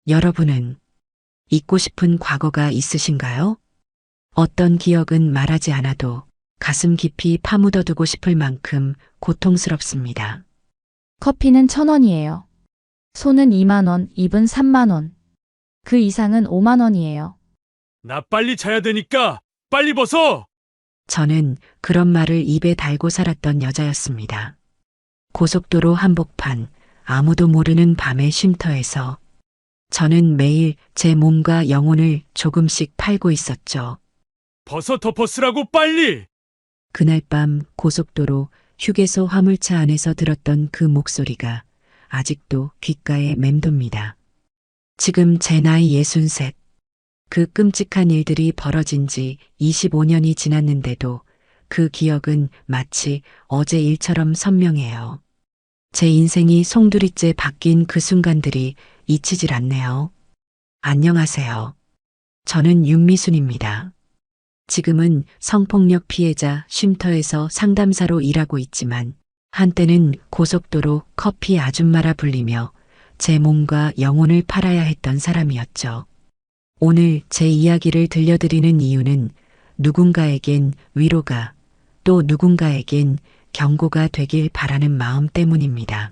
여러분은 잊고 싶은 과거가 있으신가요? 어떤 기억은 말하지 않아도 가슴 깊이 파묻어두고 싶을 만큼 고통스럽습니다. 커피는 1,000원이에요. 손은 2만 원, 입은 3만 원. 그 이상은 5만 원이에요. 나 빨리 자야 되니까 빨리 벗어! 저는 그런 말을 입에 달고 살았던 여자였습니다. 고속도로 한복판, 아무도 모르는 밤의 쉼터에서 저는 매일 제 몸과 영혼을 조금씩 팔고 있었죠. 벗어 덮어쓰라고 빨리! 그날 밤 고속도로 휴게소 화물차 안에서 들었던 그 목소리가 아직도 귓가에 맴돕니다. 지금 제 나이 63. 그 끔찍한 일들이 벌어진 지 25년이 지났는데도 그 기억은 마치 어제 일처럼 선명해요. 제 인생이 송두리째 바뀐 그 순간들이 잊히질 않네요. 안녕하세요. 저는 윤미순입니다. 지금은 성폭력 피해자 쉼터에서 상담사로 일하고 있지만 한때는 고속도로 커피 아줌마라 불리며 제 몸과 영혼을 팔아야 했던 사람이었죠. 오늘 제 이야기를 들려드리는 이유는 누군가에겐 위로가 또 누군가에겐 경고가 되길 바라는 마음 때문입니다.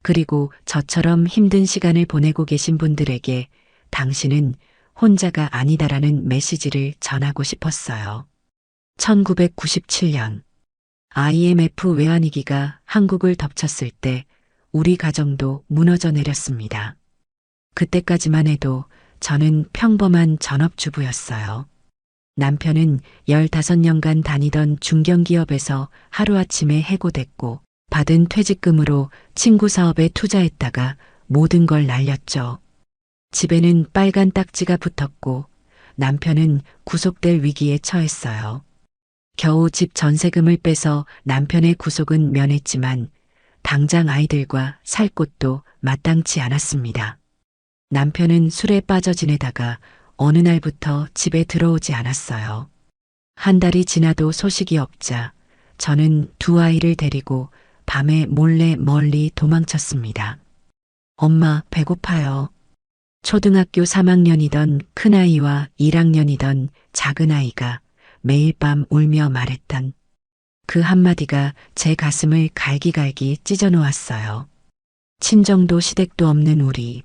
그리고 저처럼 힘든 시간을 보내고 계신 분들에게 당신은 혼자가 아니다라는 메시지를 전하고 싶었어요. 1997년 IMF 외환위기가 한국을 덮쳤을 때 우리 가정도 무너져 내렸습니다. 그때까지만 해도 저는 평범한 전업주부였어요. 남편은 15년간 다니던 중견기업에서 하루아침에 해고됐고 받은 퇴직금으로 친구 사업에 투자했다가 모든 걸 날렸죠. 집에는 빨간 딱지가 붙었고 남편은 구속될 위기에 처했어요. 겨우 집 전세금을 빼서 남편의 구속은 면했지만 당장 아이들과 살 곳도 마땅치 않았습니다. 남편은 술에 빠져 지내다가 어느 날부터 집에 들어오지 않았어요. 한 달이 지나도 소식이 없자 저는 두 아이를 데리고 밤에 몰래 멀리 도망쳤습니다. 엄마, 배고파요. 초등학교 3학년이던 큰아이와 1학년이던 작은아이가 매일 밤 울며 말했던 그 한마디가 제 가슴을 갈기갈기 찢어놓았어요. 친정도 시댁도 없는 우리.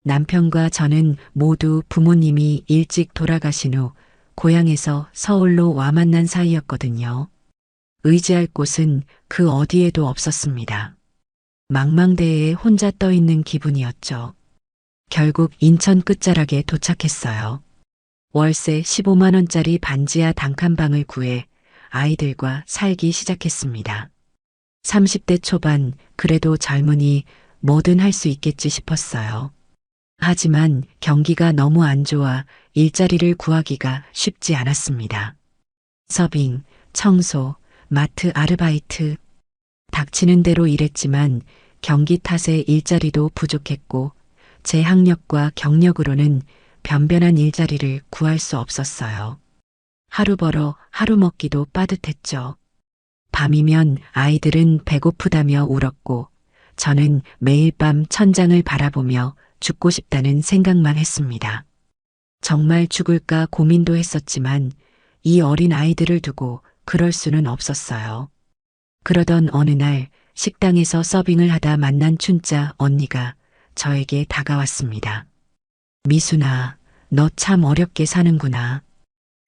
남편과 저는 모두 부모님이 일찍 돌아가신 후 고향에서 서울로 와 만난 사이였거든요. 의지할 곳은 그 어디에도 없었습니다. 망망대해에 혼자 떠 있는 기분이었죠. 결국 인천 끝자락에 도착했어요. 월세 15만 원짜리 반지하 단칸방을 구해 아이들과 살기 시작했습니다. 30대 초반, 그래도 젊으니 뭐든 할 수 있겠지 싶었어요. 하지만 경기가 너무 안 좋아 일자리를 구하기가 쉽지 않았습니다. 서빙, 청소, 마트 아르바이트. 닥치는 대로 일했지만 경기 탓에 일자리도 부족했고 제 학력과 경력으로는 변변한 일자리를 구할 수 없었어요. 하루 벌어 하루 먹기도 빠듯했죠. 밤이면 아이들은 배고프다며 울었고 저는 매일 밤 천장을 바라보며 죽고 싶다는 생각만 했습니다. 정말 죽을까 고민도 했었지만 이 어린 아이들을 두고 그럴 수는 없었어요. 그러던 어느 날 식당에서 서빙을 하다 만난 춘자 언니가 저에게 다가왔습니다. 미순아, 너 참 어렵게 사는구나.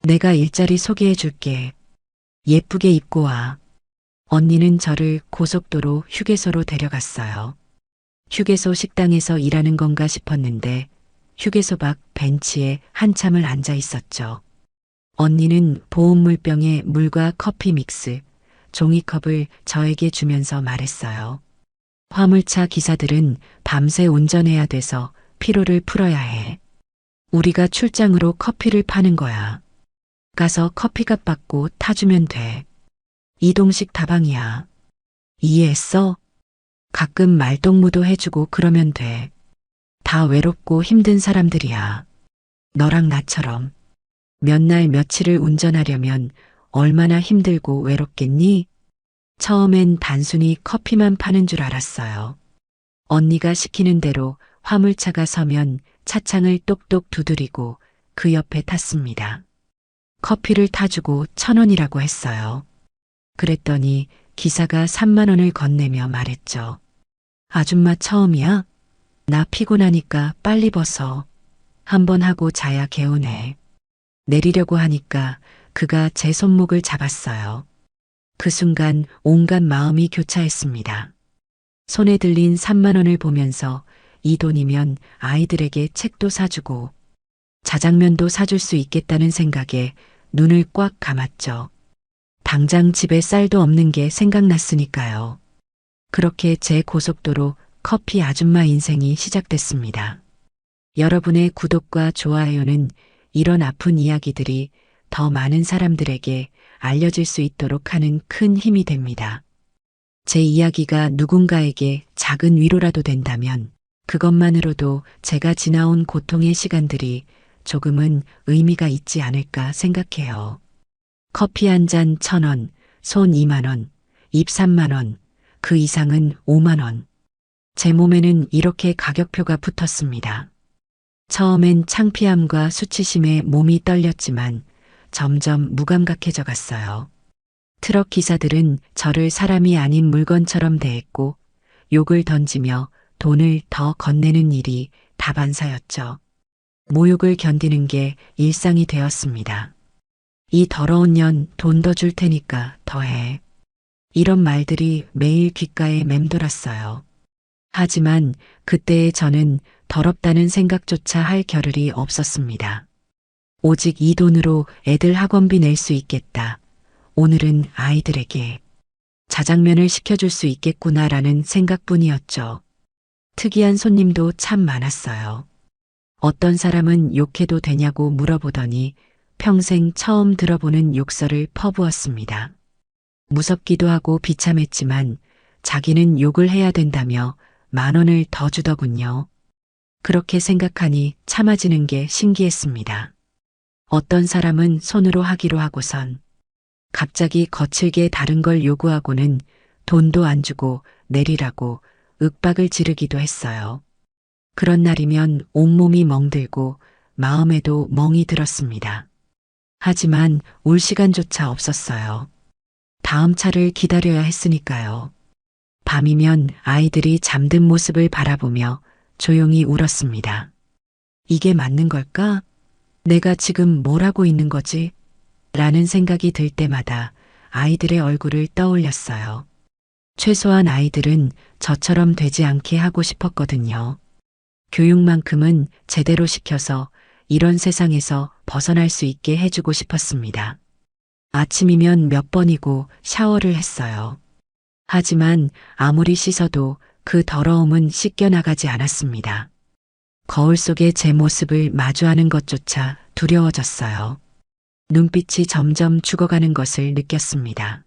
내가 일자리 소개해 줄게. 예쁘게 입고 와. 언니는 저를 고속도로 휴게소로 데려갔어요. 휴게소 식당에서 일하는 건가 싶었는데 휴게소 밖 벤치에 한참을 앉아 있었죠. 언니는 보온물병에 물과 커피 믹스, 종이컵을 저에게 주면서 말했어요. 화물차 기사들은 밤새 운전해야 돼서 피로를 풀어야 해. 우리가 출장으로 커피를 파는 거야. 가서 커피값 받고 타주면 돼. 이동식 다방이야. 이해했어? 가끔 말동무도 해주고 그러면 돼. 다 외롭고 힘든 사람들이야. 너랑 나처럼. 몇 날 며칠을 운전하려면 얼마나 힘들고 외롭겠니? 처음엔 단순히 커피만 파는 줄 알았어요. 언니가 시키는 대로 화물차가 서면 차창을 똑똑 두드리고 그 옆에 탔습니다. 커피를 타주고 1,000원이라고 했어요. 그랬더니 기사가 3만 원을 건네며 말했죠. 아줌마 처음이야? 나 피곤하니까 빨리 벗어. 한번 하고 자야 개운해. 내리려고 하니까 그가 제 손목을 잡았어요. 그 순간 온갖 마음이 교차했습니다. 손에 들린 3만 원을 보면서 이 돈이면 아이들에게 책도 사주고 자장면도 사줄 수 있겠다는 생각에 눈을 꽉 감았죠. 당장 집에 쌀도 없는 게 생각났으니까요. 그렇게 제 고속도로 커피 아줌마 인생이 시작됐습니다. 여러분의 구독과 좋아요는 이런 아픈 이야기들이 더 많은 사람들에게 알려질 수 있도록 하는 큰 힘이 됩니다. 제 이야기가 누군가에게 작은 위로라도 된다면 그것만으로도 제가 지나온 고통의 시간들이 조금은 의미가 있지 않을까 생각해요. 커피 한 잔 1,000원, 손 2만 원, 입 3만 원, 그 이상은 5만 원. 제 몸에는 이렇게 가격표가 붙었습니다. 처음엔 창피함과 수치심에 몸이 떨렸지만 점점 무감각해져 갔어요. 트럭 기사들은 저를 사람이 아닌 물건처럼 대했고 욕을 던지며 돈을 더 건네는 일이 다반사였죠. 모욕을 견디는 게 일상이 되었습니다. 이 더러운 년 돈 더 줄 테니까 더해. 이런 말들이 매일 귓가에 맴돌았어요. 하지만 그때의 저는 더럽다는 생각조차 할 겨를이 없었습니다. 오직 이 돈으로 애들 학원비 낼 수 있겠다. 오늘은 아이들에게 자장면을 시켜줄 수 있겠구나라는 생각뿐이었죠. 특이한 손님도 참 많았어요. 어떤 사람은 욕해도 되냐고 물어보더니 평생 처음 들어보는 욕설을 퍼부었습니다. 무섭기도 하고 비참했지만 자기는 욕을 해야 된다며 10,000원을 더 주더군요. 그렇게 생각하니 참아지는 게 신기했습니다. 어떤 사람은 손으로 하기로 하고선 갑자기 거칠게 다른 걸 요구하고는 돈도 안 주고 내리라고 윽박을 지르기도 했어요. 그런 날이면 온몸이 멍들고 마음에도 멍이 들었습니다. 하지만 울 시간조차 없었어요. 다음 차를 기다려야 했으니까요. 밤이면 아이들이 잠든 모습을 바라보며 조용히 울었습니다. 이게 맞는 걸까? 내가 지금 뭘 하고 있는 거지? 라는 생각이 들 때마다 아이들의 얼굴을 떠올렸어요. 최소한 아이들은 저처럼 되지 않게 하고 싶었거든요. 교육만큼은 제대로 시켜서 이런 세상에서 벗어날 수 있게 해주고 싶었습니다. 아침이면 몇 번이고 샤워를 했어요. 하지만 아무리 씻어도 그 더러움은 씻겨나가지 않았습니다. 거울 속에 제 모습을 마주하는 것조차 두려워졌어요. 눈빛이 점점 죽어가는 것을 느꼈습니다.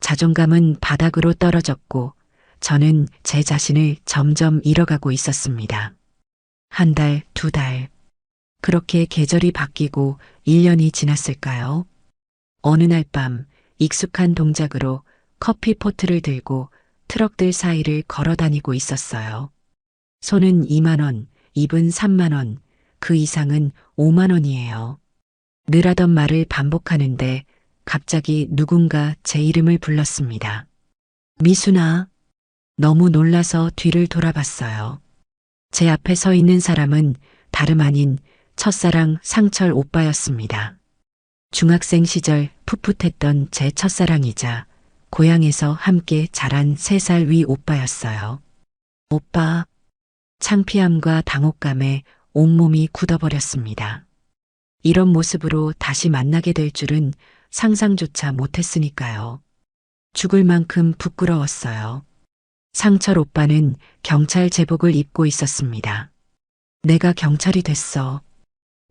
자존감은 바닥으로 떨어졌고 저는 제 자신을 점점 잃어가고 있었습니다. 한 달, 2달. 그렇게 계절이 바뀌고 1년이 지났을까요? 어느 날 밤 익숙한 동작으로 커피 포트를 들고 트럭들 사이를 걸어 다니고 있었어요. 손은 2만 원, 입은 3만 원, 그 이상은 5만 원이에요. 늘 하던 말을 반복하는데 갑자기 누군가 제 이름을 불렀습니다. 미순아. 너무 놀라서 뒤를 돌아봤어요. 제 앞에 서 있는 사람은 다름 아닌 첫사랑 상철 오빠였습니다. 중학생 시절 풋풋했던 제 첫사랑이자 고향에서 함께 자란 3살 위 오빠였어요. 오빠. 창피함과 당혹감에 온몸이 굳어버렸습니다. 이런 모습으로 다시 만나게 될 줄은 상상조차 못했으니까요. 죽을 만큼 부끄러웠어요. 상철 오빠는 경찰 제복을 입고 있었습니다. 내가 경찰이 됐어.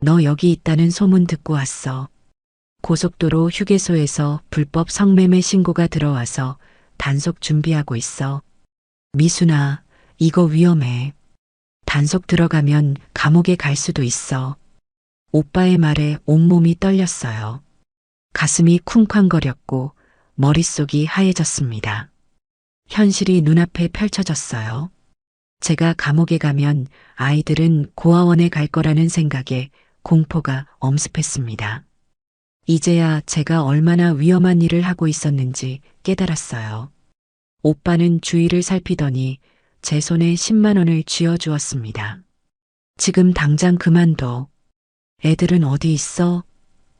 너 여기 있다는 소문 듣고 왔어. 고속도로 휴게소에서 불법 성매매 신고가 들어와서 단속 준비하고 있어. 미순아, 이거 위험해. 단속 들어가면 감옥에 갈 수도 있어. 오빠의 말에 온몸이 떨렸어요. 가슴이 쿵쾅거렸고 머릿속이 하얘졌습니다. 현실이 눈앞에 펼쳐졌어요. 제가 감옥에 가면 아이들은 고아원에 갈 거라는 생각에 공포가 엄습했습니다. 이제야 제가 얼마나 위험한 일을 하고 있었는지 깨달았어요. 오빠는 주위를 살피더니 제 손에 10만 원을 쥐어주었습니다. 지금 당장 그만둬. 애들은 어디 있어?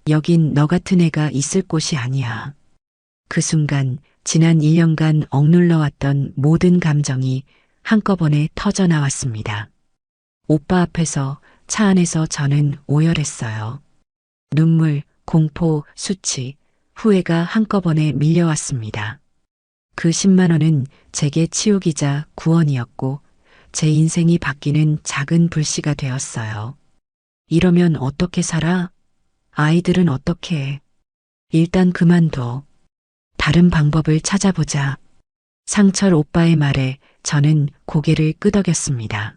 여긴 너 같은 애가 있을 곳이 아니야. 그 순간 지난 1년간 억눌러왔던 모든 감정이 한꺼번에 터져 나왔습니다. 오빠 앞에서, 차 안에서 저는 오열했어요. 눈물, 공포, 수치, 후회가 한꺼번에 밀려왔습니다. 그 10만 원은 제게 치욕이자 구원이었고 제 인생이 바뀌는 작은 불씨가 되었어요. 이러면 어떻게 살아? 아이들은 어떻게 해? 일단 그만둬. 다른 방법을 찾아보자. 상철 오빠의 말에 저는 고개를 끄덕였습니다.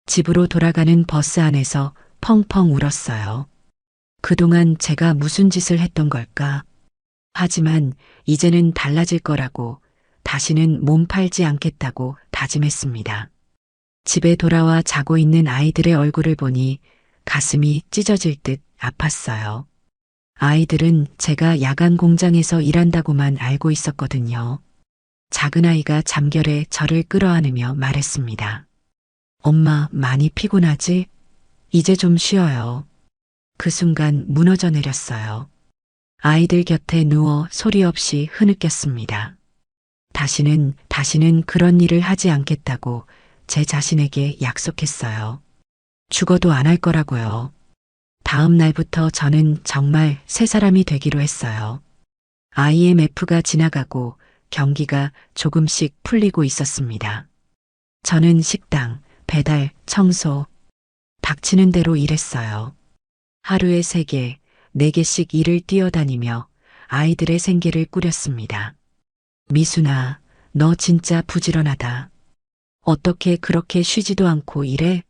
집으로 돌아가는 버스 안에서 펑펑 울었어요. 그동안 제가 무슨 짓을 했던 걸까? 하지만 이제는 달라질 거라고, 다시는 몸 팔지 않겠다고 다짐했습니다. 집에 돌아와 자고 있는 아이들의 얼굴을 보니 가슴이 찢어질 듯 아팠어요. 아이들은 제가 야간 공장에서 일한다고만 알고 있었거든요. 작은 아이가 잠결에 저를 끌어안으며 말했습니다. 엄마, 많이 피곤하지? 이제 좀 쉬어요. 그 순간 무너져 내렸어요. 아이들 곁에 누워 소리 없이 흐느꼈습니다. 다시는 그런 일을 하지 않겠다고 제 자신에게 약속했어요. 죽어도 안 할 거라고요. 다음 날부터 저는 정말 새 사람이 되기로 했어요. IMF가 지나가고 경기가 조금씩 풀리고 있었습니다. 저는 식당, 배달, 청소, 닥치는 대로 일했어요. 하루에 3개, 4개씩 일을 뛰어다니며 아이들의 생계를 꾸렸습니다. 미순아, 너 진짜 부지런하다. 어떻게 그렇게 쉬지도 않고 일해?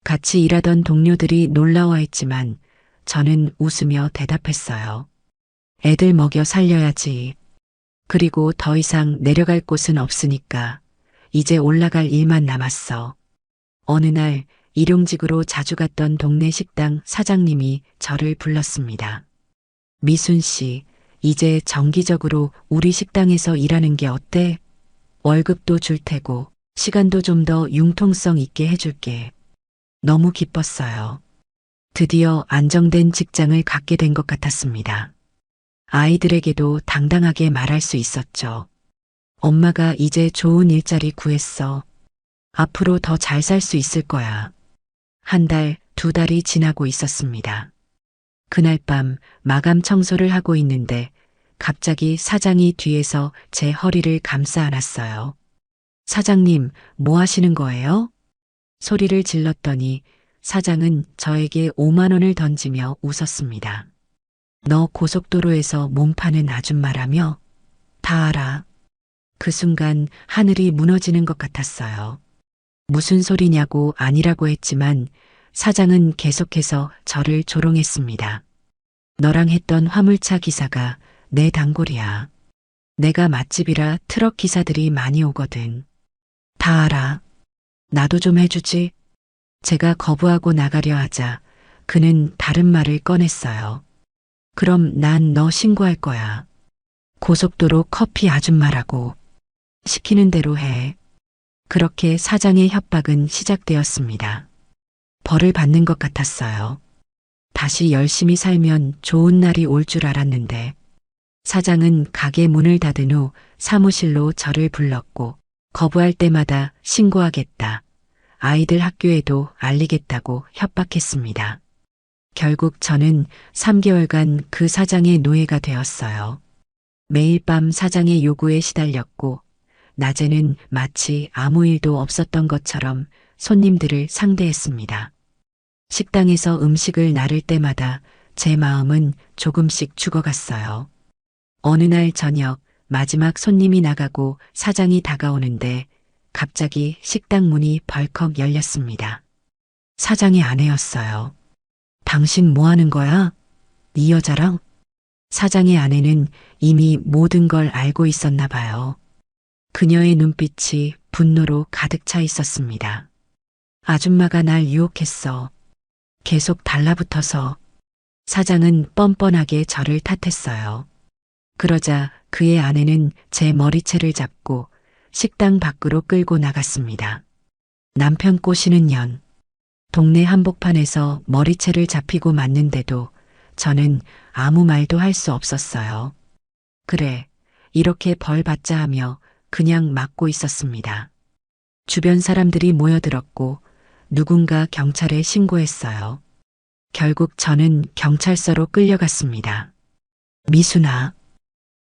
같이 일하던 동료들이 놀라워했지만 저는 웃으며 대답했어요. 애들 먹여 살려야지. 그리고 더 이상 내려갈 곳은 없으니까 이제 올라갈 일만 남았어. 어느 날 일용직으로 자주 갔던 동네 식당 사장님이 저를 불렀습니다. 미순 씨, 이제 정기적으로 우리 식당에서 일하는 게 어때? 월급도 줄 테고 시간도 좀 더 융통성 있게 해줄게. 너무 기뻤어요. 드디어 안정된 직장을 갖게 된 것 같았습니다. 아이들에게도 당당하게 말할 수 있었죠. 엄마가 이제 좋은 일자리 구했어. 앞으로 더 잘 살 수 있을 거야. 1달, 2달이 지나고 있었습니다. 그날 밤 마감 청소를 하고 있는데 갑자기 사장이 뒤에서 제 허리를 감싸 안았어요. 사장님, 뭐 하시는 거예요? 소리를 질렀더니 사장은 저에게 5만 원을 던지며 웃었습니다. 너 고속도로에서 몸 파는 아줌마라며? 다 알아. 그 순간 하늘이 무너지는 것 같았어요. 무슨 소리냐고 아니라고 했지만 사장은 계속해서 저를 조롱했습니다. 너랑 했던 화물차 기사가 내 단골이야. 내가 맛집이라 트럭 기사들이 많이 오거든. 다 알아. 나도 좀 해주지. 제가 거부하고 나가려 하자 그는 다른 말을 꺼냈어요. 그럼 난 너 신고할 거야. 고속도로 커피 아줌마라고. 시키는 대로 해. 그렇게 사장의 협박은 시작되었습니다. 벌을 받는 것 같았어요. 다시 열심히 살면 좋은 날이 올 줄 알았는데 사장은 가게 문을 닫은 후 사무실로 저를 불렀고 거부할 때마다 신고하겠다. 아이들 학교에도 알리겠다고 협박했습니다. 결국 저는 3개월간 그 사장의 노예가 되었어요. 매일 밤 사장의 요구에 시달렸고 낮에는 마치 아무 일도 없었던 것처럼 손님들을 상대했습니다. 식당에서 음식을 나를 때마다 제 마음은 조금씩 죽어갔어요. 어느 날 저녁 마지막 손님이 나가고 사장이 다가오는데 갑자기 식당 문이 벌컥 열렸습니다. 사장의 아내였어요. 당신 뭐 하는 거야? 이 여자랑? 사장의 아내는 이미 모든 걸 알고 있었나 봐요. 그녀의 눈빛이 분노로 가득 차 있었습니다. 아줌마가 날 유혹했어. 계속 달라붙어서. 사장은 뻔뻔하게 저를 탓했어요. 그러자 그의 아내는 제 머리채를 잡고 식당 밖으로 끌고 나갔습니다. 남편 꼬시는 년. 동네 한복판에서 머리채를 잡히고 맞는데도 저는 아무 말도 할 수 없었어요. 그래, 이렇게 벌 받자 하며 그냥 맞고 있었습니다. 주변 사람들이 모여들었고 누군가 경찰에 신고했어요. 결국 저는 경찰서로 끌려갔습니다. 미순아.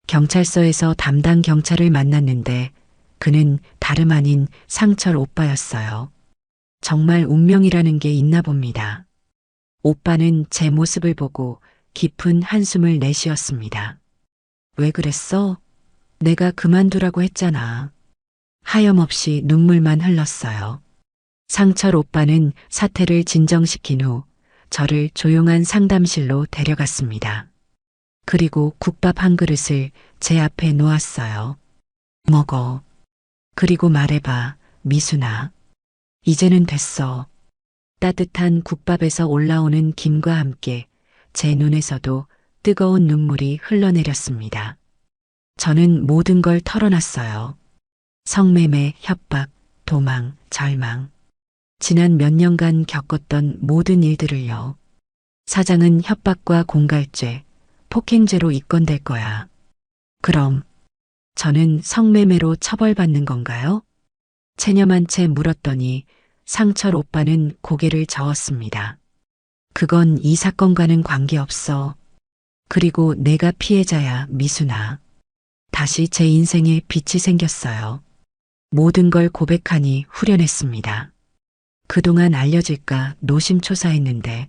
경찰서에서 담당 경찰을 만났는데 그는 다름 아닌 상철 오빠였어요. 정말 운명이라는 게 있나 봅니다. 오빠는 제 모습을 보고 깊은 한숨을 내쉬었습니다. 왜 그랬어? 내가 그만두라고 했잖아. 하염없이 눈물만 흘렀어요. 상철 오빠는 사태를 진정시킨 후 저를 조용한 상담실로 데려갔습니다. 그리고 국밥 한 그릇을 제 앞에 놓았어요. 먹어. 그리고 말해봐, 미순아. 이제는 됐어. 따뜻한 국밥에서 올라오는 김과 함께 제 눈에서도 뜨거운 눈물이 흘러내렸습니다. 저는 모든 걸 털어놨어요. 성매매, 협박, 도망, 절망. 지난 몇 년간 겪었던 모든 일들을요. 사장은 협박과 공갈죄, 폭행죄로 입건될 거야. 그럼 저는 성매매로 처벌받는 건가요? 체념한 채 물었더니 상철 오빠는 고개를 저었습니다. 그건 이 사건과는 관계없어. 그리고 내가 피해자야, 미순아. 다시 제 인생에 빛이 생겼어요. 모든 걸 고백하니 후련했습니다. 그동안 알려질까 노심초사했는데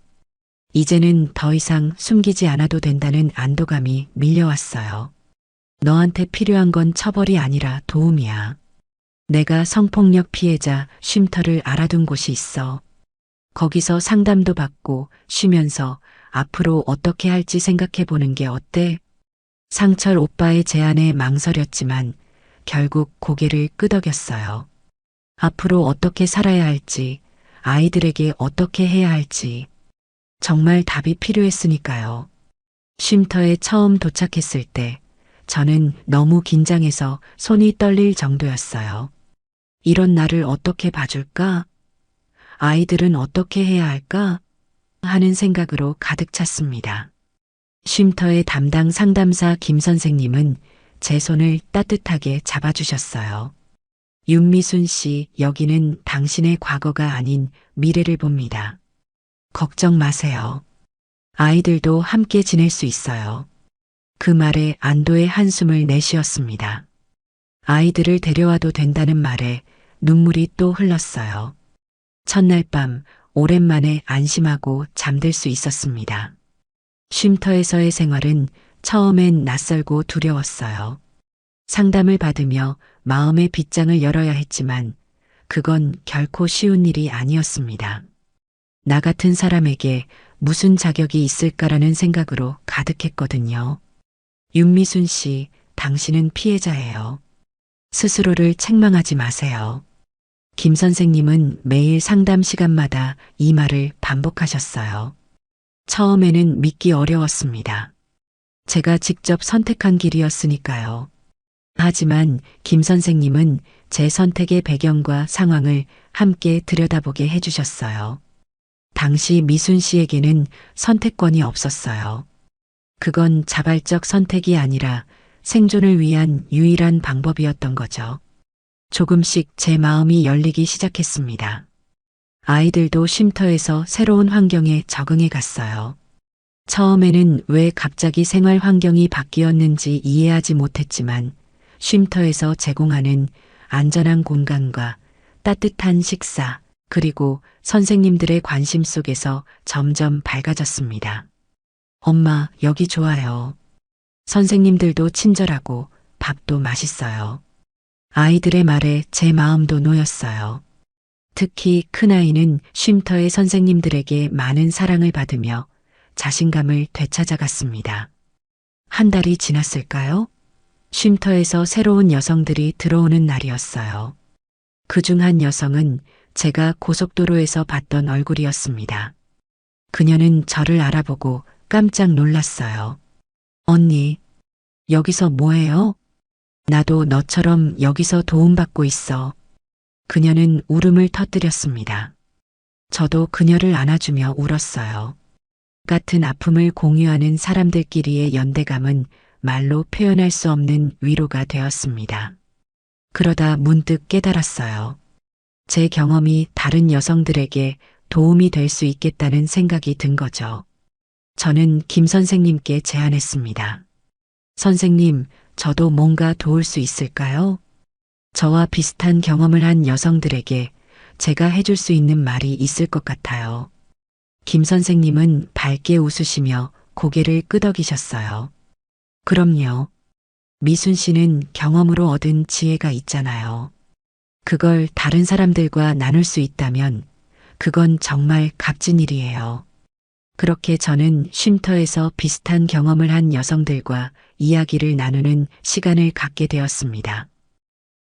이제는 더 이상 숨기지 않아도 된다는 안도감이 밀려왔어요. 너한테 필요한 건 처벌이 아니라 도움이야. 내가 성폭력 피해자 쉼터를 알아둔 곳이 있어. 거기서 상담도 받고 쉬면서 앞으로 어떻게 할지 생각해 보는 게 어때? 상철 오빠의 제안에 망설였지만 결국 고개를 끄덕였어요. 앞으로 어떻게 살아야 할지, 아이들에게 어떻게 해야 할지 정말 답이 필요했으니까요. 쉼터에 처음 도착했을 때 저는 너무 긴장해서 손이 떨릴 정도였어요. 이런 나를 어떻게 봐줄까? 아이들은 어떻게 해야 할까? 하는 생각으로 가득 찼습니다. 쉼터의 담당 상담사 김 선생님은 제 손을 따뜻하게 잡아주셨어요. 윤미순 씨, 여기는 당신의 과거가 아닌 미래를 봅니다. 걱정 마세요. 아이들도 함께 지낼 수 있어요. 그 말에 안도의 한숨을 내쉬었습니다. 아이들을 데려와도 된다는 말에 눈물이 또 흘렀어요. 첫날 밤 오랜만에 안심하고 잠들 수 있었습니다. 쉼터에서의 생활은 처음엔 낯설고 두려웠어요. 상담을 받으며 마음의 빗장을 열어야 했지만 그건 결코 쉬운 일이 아니었습니다. 나 같은 사람에게 무슨 자격이 있을까라는 생각으로 가득했거든요. 윤미순 씨, 당신은 피해자예요. 스스로를 책망하지 마세요. 김 선생님은 매일 상담 시간마다 이 말을 반복하셨어요. 처음에는 믿기 어려웠습니다. 제가 직접 선택한 길이었으니까요. 하지만 김 선생님은 제 선택의 배경과 상황을 함께 들여다보게 해주셨어요. 당시 미순 씨에게는 선택권이 없었어요. 그건 자발적 선택이 아니라 생존을 위한 유일한 방법이었던 거죠. 조금씩 제 마음이 열리기 시작했습니다. 아이들도 쉼터에서 새로운 환경에 적응해 갔어요. 처음에는 왜 갑자기 생활 환경이 바뀌었는지 이해하지 못했지만 쉼터에서 제공하는 안전한 공간과 따뜻한 식사, 그리고 선생님들의 관심 속에서 점점 밝아졌습니다. 엄마, 여기 좋아요. 선생님들도 친절하고 밥도 맛있어요. 아이들의 말에 제 마음도 놓였어요. 특히 큰아이는 쉼터의 선생님들에게 많은 사랑을 받으며 자신감을 되찾아갔습니다. 한 달이 지났을까요? 쉼터에서 새로운 여성들이 들어오는 날이었어요. 그중 한 여성은 제가 고속도로에서 봤던 얼굴이었습니다. 그녀는 저를 알아보고 깜짝 놀랐어요. 언니, 여기서 뭐해요? 나도 너처럼 여기서 도움받고 있어. 그녀는 울음을 터뜨렸습니다. 저도 그녀를 안아주며 울었어요. 같은 아픔을 공유하는 사람들끼리의 연대감은 말로 표현할 수 없는 위로가 되었습니다. 그러다 문득 깨달았어요. 제 경험이 다른 여성들에게 도움이 될 수 있겠다는 생각이 든 거죠. 저는 김 선생님께 제안했습니다. 선생님, 저도 뭔가 도울 수 있을까요? 저와 비슷한 경험을 한 여성들에게 제가 해줄 수 있는 말이 있을 것 같아요. 김 선생님은 밝게 웃으시며 고개를 끄덕이셨어요. 그럼요. 미순 씨는 경험으로 얻은 지혜가 있잖아요. 그걸 다른 사람들과 나눌 수 있다면 그건 정말 값진 일이에요. 그렇게 저는 쉼터에서 비슷한 경험을 한 여성들과 이야기를 나누는 시간을 갖게 되었습니다.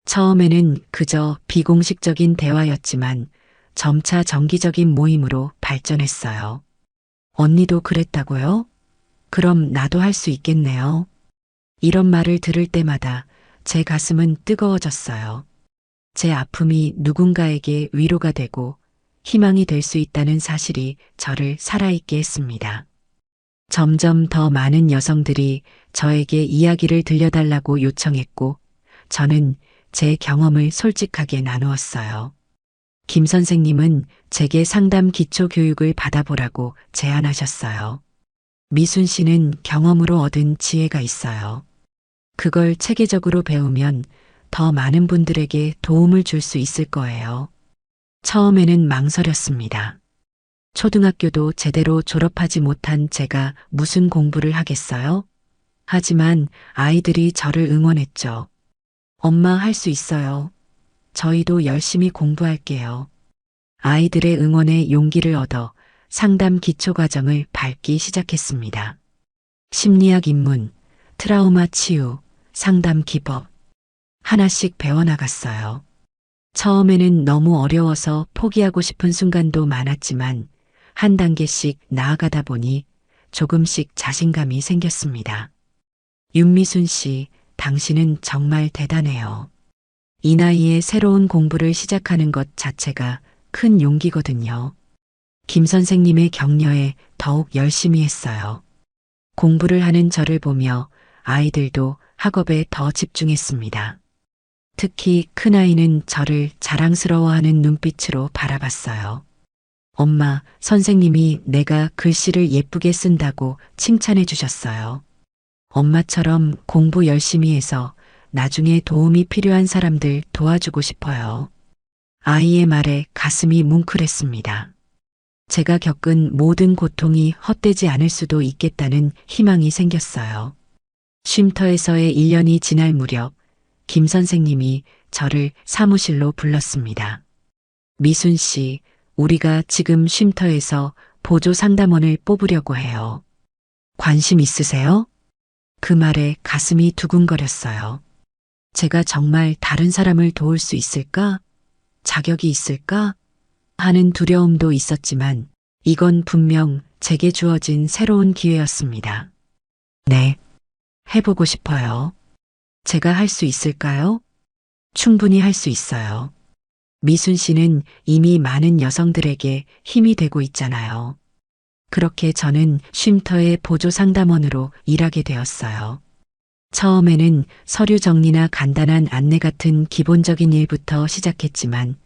처음에는 그저 비공식적인 대화였지만 점차 정기적인 모임으로 발전했어요. 언니도 그랬다고요? 그럼 나도 할 수 있겠네요. 이런 말을 들을 때마다 제 가슴은 뜨거워졌어요. 제 아픔이 누군가에게 위로가 되고 희망이 될 수 있다는 사실이 저를 살아있게 했습니다. 점점 더 많은 여성들이 저에게 이야기를 들려달라고 요청했고, 저는 제 경험을 솔직하게 나누었어요. 김 선생님은 제게 상담 기초 교육을 받아보라고 제안하셨어요. 미순 씨는 경험으로 얻은 지혜가 있어요. 그걸 체계적으로 배우면 더 많은 분들에게 도움을 줄 수 있을 거예요. 처음에는 망설였습니다. 초등학교도 제대로 졸업하지 못한 제가 무슨 공부를 하겠어요? 하지만 아이들이 저를 응원했죠. 엄마 할 수 있어요. 저희도 열심히 공부할게요. 아이들의 응원에 용기를 얻어 상담 기초 과정을 밟기 시작했습니다. 심리학 입문, 트라우마 치유, 상담 기법. 하나씩 배워나갔어요. 처음에는 너무 어려워서 포기하고 싶은 순간도 많았지만 한 단계씩 나아가다 보니 조금씩 자신감이 생겼습니다. 윤미순 씨, 당신은 정말 대단해요. 이 나이에 새로운 공부를 시작하는 것 자체가 큰 용기거든요. 김 선생님의 격려에 더욱 열심히 했어요. 공부를 하는 저를 보며 아이들도 학업에 더 집중했습니다. 특히 큰아이는 저를 자랑스러워하는 눈빛으로 바라봤어요. 엄마, 선생님이 내가 글씨를 예쁘게 쓴다고 칭찬해 주셨어요. 엄마처럼 공부 열심히 해서 나중에 도움이 필요한 사람들 도와주고 싶어요. 아이의 말에 가슴이 뭉클했습니다. 제가 겪은 모든 고통이 헛되지 않을 수도 있겠다는 희망이 생겼어요. 쉼터에서의 1년이 지날 무렵 김 선생님이 저를 사무실로 불렀습니다. 미순 씨, 우리가 지금 쉼터에서 보조 상담원을 뽑으려고 해요. 관심 있으세요? 그 말에 가슴이 두근거렸어요. 제가 정말 다른 사람을 도울 수 있을까? 자격이 있을까? 하는 두려움도 있었지만 이건 분명 제게 주어진 새로운 기회였습니다. 네, 해보고 싶어요. 제가 할 수 있을까요? 충분히 할 수 있어요. 미순 씨는 이미 많은 여성들에게 힘이 되고 있잖아요. 그렇게 저는 쉼터의 보조 상담원으로 일하게 되었어요. 처음에는 서류 정리나 간단한 안내 같은 기본적인 일부터 시작했지만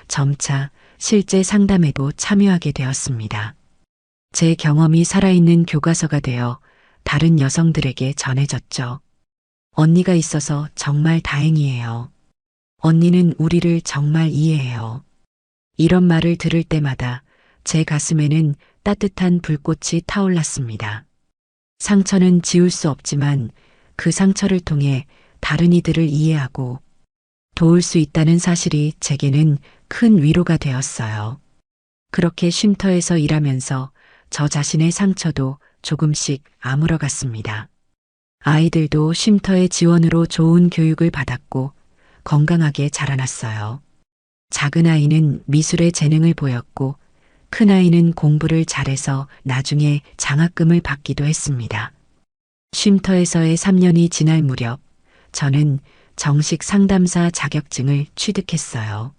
점차 실제 상담에도 참여하게 되었습니다. 제 경험이 살아있는 교과서가 되어 다른 여성들에게 전해졌죠. 언니가 있어서 정말 다행이에요. 언니는 우리를 정말 이해해요. 이런 말을 들을 때마다 제 가슴에는 따뜻한 불꽃이 타올랐습니다. 상처는 지울 수 없지만 그 상처를 통해 다른 이들을 이해하고 도울 수 있다는 사실이 제게는 큰 위로가 되었어요. 그렇게 쉼터에서 일하면서 저 자신의 상처도 조금씩 아물어갔습니다. 아이들도 쉼터의 지원으로 좋은 교육을 받았고 건강하게 자라났어요. 작은 아이는 미술에 재능을 보였고 큰 아이는 공부를 잘해서 나중에 장학금을 받기도 했습니다. 쉼터에서의 3년이 지날 무렵 저는 정식 상담사 자격증을 취득했어요.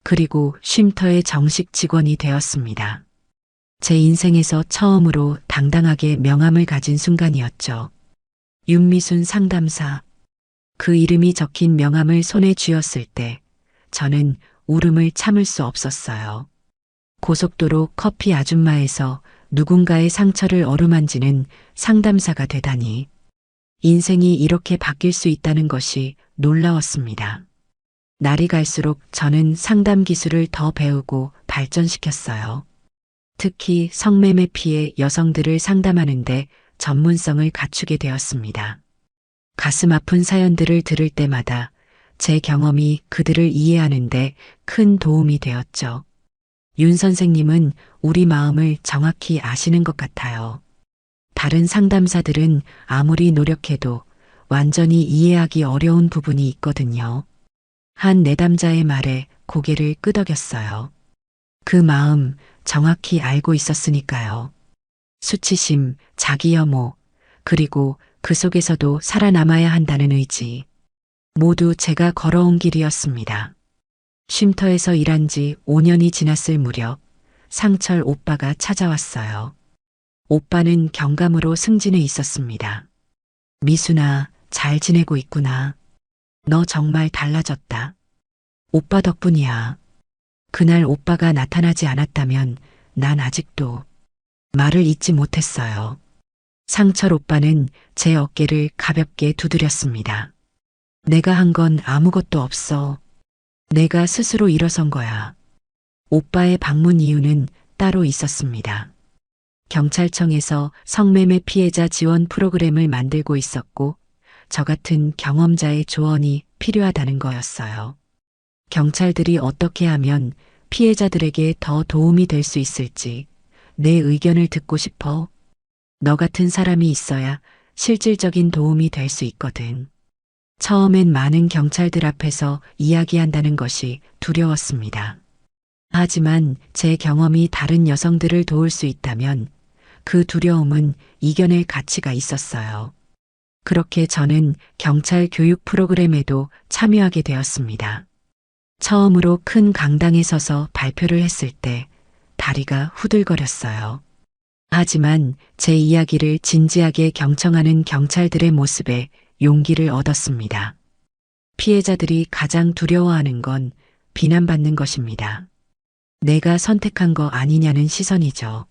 그리고 쉼터의 정식 직원이 되었습니다. 제 인생에서 처음으로 당당하게 명함을 가진 순간이었죠. 윤미순 상담사. 그 이름이 적힌 명함을 손에 쥐었을 때 저는 울음을 참을 수 없었어요. 고속도로 커피 아줌마에서 누군가의 상처를 어루만지는 상담사가 되다니 인생이 이렇게 바뀔 수 있다는 것이 놀라웠습니다. 날이 갈수록 저는 상담 기술을 더 배우고 발전시켰어요. 특히 성매매 피해 여성들을 상담하는데 전문성을 갖추게 되었습니다. 가슴 아픈 사연들을 들을 때마다 제 경험이 그들을 이해하는데 큰 도움이 되었죠. 윤 선생님은 우리 마음을 정확히 아시는 것 같아요. 다른 상담사들은 아무리 노력해도 완전히 이해하기 어려운 부분이 있거든요. 한 내담자의 말에 고개를 끄덕였어요. 그 마음 정확히 알고 있었으니까요. 수치심, 자기 혐오, 그리고 그 속에서도 살아남아야 한다는 의지. 모두 제가 걸어온 길이었습니다. 쉼터에서 일한 지 5년이 지났을 무렵 상철 오빠가 찾아왔어요. 오빠는 경감으로 승진해 있었습니다. 미순아, 잘 지내고 있구나. 너 정말 달라졌다. 오빠 덕분이야. 그날 오빠가 나타나지 않았다면 난 아직도 말을 잇지 못했어요. 상철 오빠는 제 어깨를 가볍게 두드렸습니다. 내가 한 건 아무것도 없어. 내가 스스로 일어선 거야. 오빠의 방문 이유는 따로 있었습니다. 경찰청에서 성매매 피해자 지원 프로그램을 만들고 있었고 저 같은 경험자의 조언이 필요하다는 거였어요. 경찰들이 어떻게 하면 피해자들에게 더 도움이 될 수 있을지 내 의견을 듣고 싶어. 너 같은 사람이 있어야 실질적인 도움이 될 수 있거든. 처음엔 많은 경찰들 앞에서 이야기한다는 것이 두려웠습니다. 하지만 제 경험이 다른 여성들을 도울 수 있다면 그 두려움은 이겨낼 가치가 있었어요. 그렇게 저는 경찰 교육 프로그램에도 참여하게 되었습니다. 처음으로 큰 강당에 서서 발표를 했을 때 다리가 후들거렸어요. 하지만 제 이야기를 진지하게 경청하는 경찰들의 모습에 용기를 얻었습니다. 피해자들이 가장 두려워하는 건 비난받는 것입니다. 내가 선택한 거 아니냐는 시선이죠.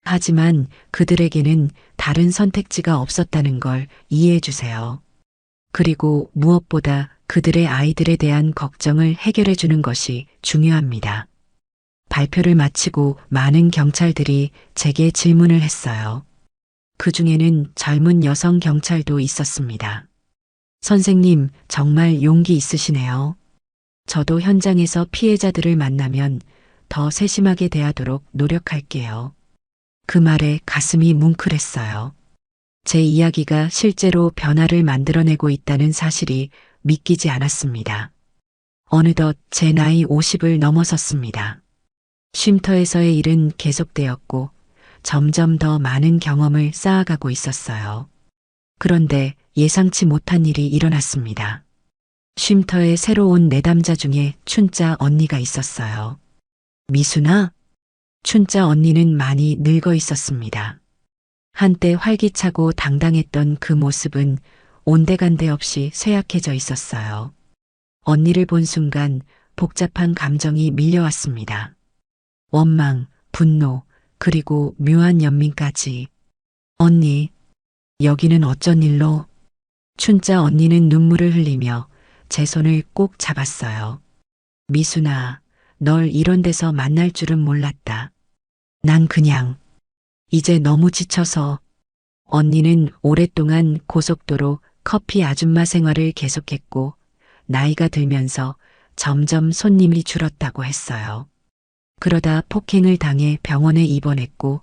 하지만 그들에게는 다른 선택지가 없었다는 걸 이해해 주세요. 그리고 무엇보다 그들의 아이들에 대한 걱정을 해결해 주는 것이 중요합니다. 발표를 마치고 많은 경찰들이 제게 질문을 했어요. 그 중에는 젊은 여성 경찰도 있었습니다. 선생님, 정말 용기 있으시네요. 저도 현장에서 피해자들을 만나면 더 세심하게 대하도록 노력할게요. 그 말에 가슴이 뭉클했어요. 제 이야기가 실제로 변화를 만들어내고 있다는 사실이 믿기지 않았습니다. 어느덧 제 나이 50을 넘어섰습니다. 쉼터에서의 일은 계속되었고 점점 더 많은 경험을 쌓아가고 있었어요. 그런데 예상치 못한 일이 일어났습니다. 쉼터에 새로 온 내담자 중에 춘자 언니가 있었어요. 미순아? 춘자 언니는 많이 늙어 있었습니다. 한때 활기차고 당당했던 그 모습은 온데간데 없이 쇠약해져 있었어요. 언니를 본 순간 복잡한 감정이 밀려왔습니다. 원망, 분노, 그리고 묘한 연민까지. 언니, 여기는 어쩐 일로? 춘자 언니는 눈물을 흘리며 제 손을 꼭 잡았어요. 미순아, 널 이런 데서 만날 줄은 몰랐다. 난 그냥 이제 너무 지쳐서. 언니는 오랫동안 고속도로 커피 아줌마 생활을 계속했고 나이가 들면서 점점 손님이 줄었다고 했어요. 그러다 폭행을 당해 병원에 입원했고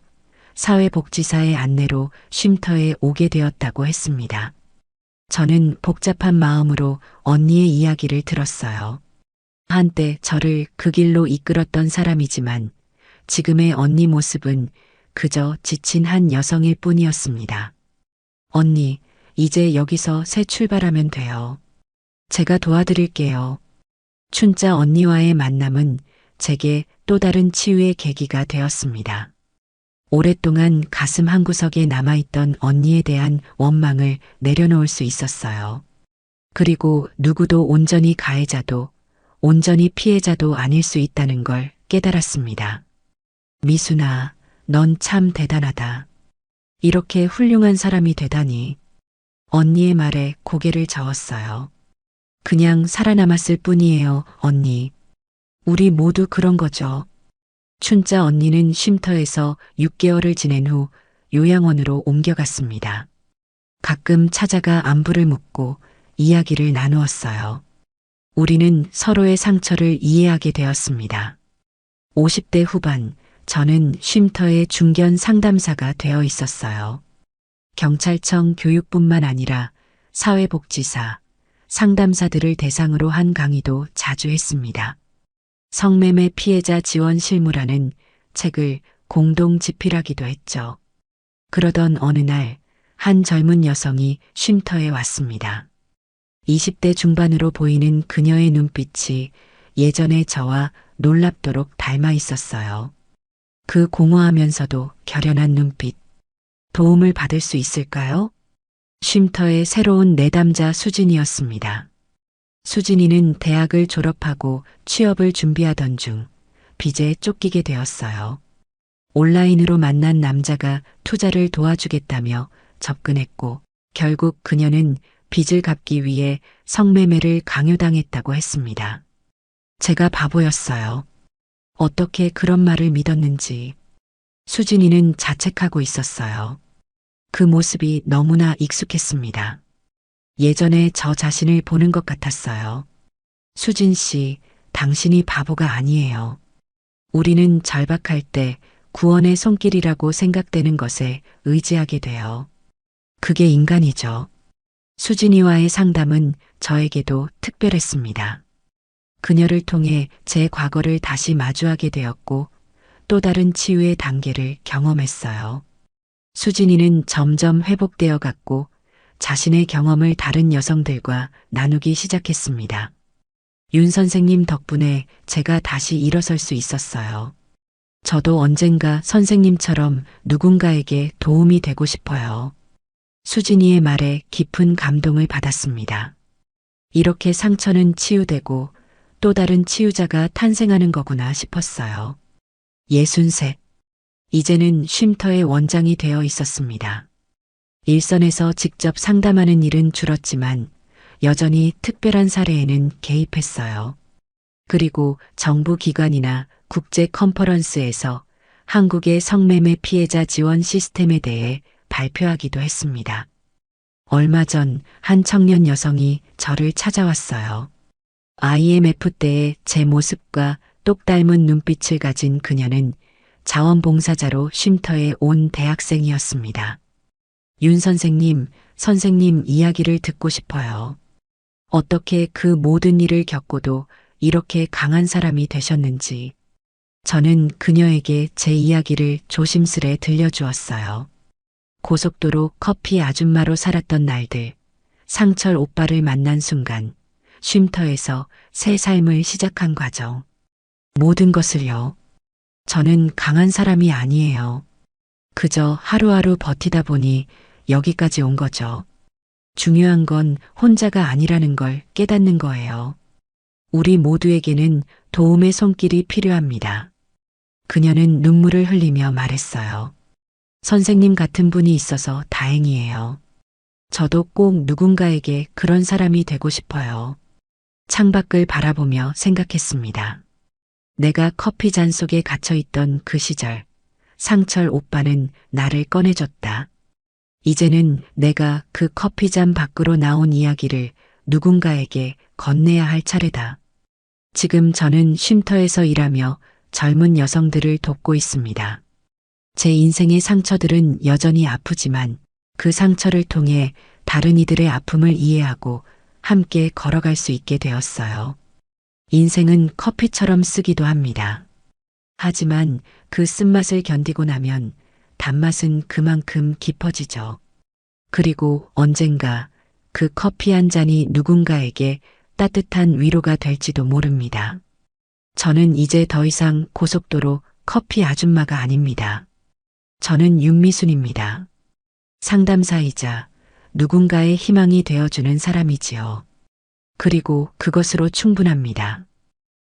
사회복지사의 안내로 쉼터에 오게 되었다고 했습니다. 저는 복잡한 마음으로 언니의 이야기를 들었어요. 한때 저를 그 길로 이끌었던 사람이지만 지금의 언니 모습은 그저 지친 한 여성일 뿐이었습니다. 언니, 이제 여기서 새 출발하면 돼요. 제가 도와드릴게요. 춘자 언니와의 만남은 제게 또 다른 치유의 계기가 되었습니다. 오랫동안 가슴 한구석에 남아있던 언니에 대한 원망을 내려놓을 수 있었어요. 그리고 누구도 온전히 가해자도 온전히 피해자도 아닐 수 있다는 걸 깨달았습니다. 미순아, 넌 참 대단하다. 이렇게 훌륭한 사람이 되다니. 언니의 말에 고개를 저었어요. 그냥 살아남았을 뿐이에요, 언니. 우리 모두 그런 거죠. 춘자 언니는 쉼터에서 6개월을 지낸 후 요양원으로 옮겨갔습니다. 가끔 찾아가 안부를 묻고 이야기를 나누었어요. 우리는 서로의 상처를 이해하게 되었습니다. 50대 후반, 저는 쉼터의 중견 상담사가 되어 있었어요. 경찰청 교육뿐만 아니라 사회복지사, 상담사들을 대상으로 한 강의도 자주 했습니다. 성매매 피해자 지원 실무라는 책을 공동 집필하기도 했죠. 그러던 어느 날, 한 젊은 여성이 쉼터에 왔습니다. 20대 중반으로 보이는 그녀의 눈빛이 예전의 저와 놀랍도록 닮아 있었어요. 그 공허하면서도 결연한 눈빛. 도움을 받을 수 있을까요? 쉼터의 새로운 내담자 수진이었습니다. 수진이는 대학을 졸업하고 취업을 준비하던 중 빚에 쫓기게 되었어요. 온라인으로 만난 남자가 투자를 도와주겠다며 접근했고 결국 그녀는 빚을 갚기 위해 성매매를 강요당했다고 했습니다. 제가 바보였어요. 어떻게 그런 말을 믿었는지. 수진이는 자책하고 있었어요. 그 모습이 너무나 익숙했습니다. 예전에 저 자신을 보는 것 같았어요. 수진 씨, 당신이 바보가 아니에요. 우리는 절박할 때 구원의 손길이라고 생각되는 것에 의지하게 돼요. 그게 인간이죠. 수진이와의 상담은 저에게도 특별했습니다. 그녀를 통해 제 과거를 다시 마주하게 되었고 또 다른 치유의 단계를 경험했어요. 수진이는 점점 회복되어 갔고 자신의 경험을 다른 여성들과 나누기 시작했습니다. 윤 선생님 덕분에 제가 다시 일어설 수 있었어요. 저도 언젠가 선생님처럼 누군가에게 도움이 되고 싶어요. 수진이의 말에 깊은 감동을 받았습니다. 이렇게 상처는 치유되고 또 다른 치유자가 탄생하는 거구나 싶었어요. 63. 이제는 쉼터의 원장이 되어 있었습니다. 일선에서 직접 상담하는 일은 줄었지만 여전히 특별한 사례에는 개입했어요. 그리고 정부 기관이나 국제 컨퍼런스에서 한국의 성매매 피해자 지원 시스템에 대해 발표하기도 했습니다. 얼마 전 한 청년 여성이 저를 찾아왔어요. IMF 때의 제 모습과 똑 닮은 눈빛을 가진 그녀는 자원봉사자로 쉼터에 온 대학생이었습니다. 윤 선생님, 선생님 이야기를 듣고 싶어요. 어떻게 그 모든 일을 겪고도 이렇게 강한 사람이 되셨는지. 저는 그녀에게 제 이야기를 조심스레 들려주었어요. 고속도로 커피 아줌마로 살았던 날들, 상철 오빠를 만난 순간, 쉼터에서 새 삶을 시작한 과정. 모든 것을요. 저는 강한 사람이 아니에요. 그저 하루하루 버티다 보니 여기까지 온 거죠. 중요한 건 혼자가 아니라는 걸 깨닫는 거예요. 우리 모두에게는 도움의 손길이 필요합니다. 그녀는 눈물을 흘리며 말했어요. 선생님 같은 분이 있어서 다행이에요. 저도 꼭 누군가에게 그런 사람이 되고 싶어요. 창밖을 바라보며 생각했습니다. 내가 커피잔 속에 갇혀있던 그 시절, 상철 오빠는 나를 꺼내줬다. 이제는 내가 그 커피잔 밖으로 나온 이야기를 누군가에게 건네야 할 차례다. 지금 저는 쉼터에서 일하며 젊은 여성들을 돕고 있습니다. 제 인생의 상처들은 여전히 아프지만 그 상처를 통해 다른 이들의 아픔을 이해하고 함께 걸어갈 수 있게 되었어요. 인생은 커피처럼 쓰기도 합니다. 하지만 그 쓴맛을 견디고 나면 단맛은 그만큼 깊어지죠. 그리고 언젠가 그 커피 한 잔이 누군가에게 따뜻한 위로가 될지도 모릅니다. 저는 이제 더 이상 고속도로 커피 아줌마가 아닙니다. 저는 윤미순입니다. 상담사이자 누군가의 희망이 되어주는 사람이지요. 그리고 그것으로 충분합니다.